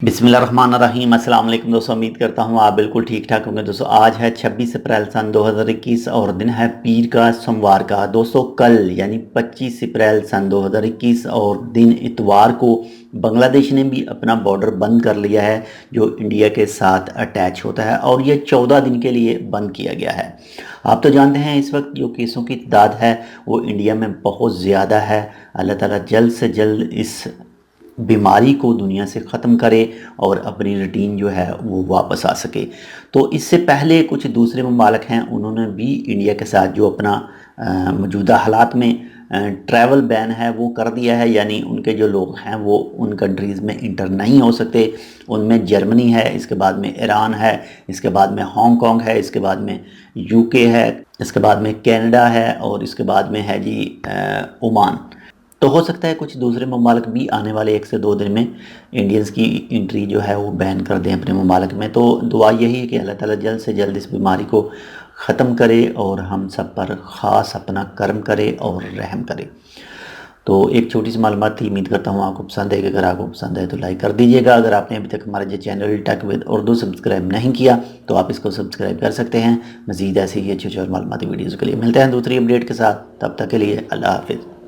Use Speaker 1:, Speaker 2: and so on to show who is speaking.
Speaker 1: बिस्मिल्लाहिर्रहमानिर्रहीम। अस्सलाम वालेकुम दोस्तों, उम्मीद करता हूँ आप बिल्कुल ठीक ठाक होंगे। दोस्तों आज है 26 अप्रैल सन 2021 और दिन है पीर का सोमवार का। दोस्तों कल यानी 25 अप्रैल सन 2021 और दिन इतवार को बांग्लादेश ने भी अपना बॉर्डर बंद कर लिया है जो इंडिया के साथ अटैच होता है, और ये 14 दिन के लिए बंद किया गया है। आप तो जानते हैं इस वक्त जो केसों की तादाद है वो इंडिया में बहुत ज़्यादा है। अल्लाह ताला जल्द से जल्द इस बीमारी को दुनिया से ख़त्म करे और अपनी रूटीन जो है वो वापस आ सके। तो इससे पहले कुछ दूसरे ममालिक हैं, उन्होंने भी इंडिया के साथ जो अपना मौजूदा हालात में ट्रैवल बैन है वो कर दिया है, यानी उनके जो लोग हैं वो उन कंट्रीज़ में इंटर नहीं हो सकते। उनमें जर्मनी है, इसके बाद में ईरान है, इसके बाद में हांगकांग है, इसके बाद में यूके है, इसके बाद में कनाडा है और इसके बाद में है जी ओमान। तो हो सकता है कुछ दूसरे ममालिक भी आने वाले 1 से 2 दिन में इंडियंस की एंट्री जो है वो बैन कर दें अपने ममालिक में। तो दुआ यही है कि अल्लाह ताला जल्द से जल्द इस बीमारी को ख़त्म करे और हम सब पर ख़ास अपना करम करे और रहम करे। तो एक छोटी सी मालूमात थी, उम्मीद करता हूँ आपको पसंद है। अगर आपको पसंद है तो लाइक कर दीजिएगा। अगर आपने अभी तक हमारा जो channel Tech with Urdu subscribe नहीं किया तो आप इसको सब्सक्राइब कर सकते हैं। मज़ीद ऐसे ही अच्छी और मालूमाती वीडियोज़ के लिए मिलते हैं दूसरी अपडेट के साथ। तब तक के लिए अल्लाह हाफिज़।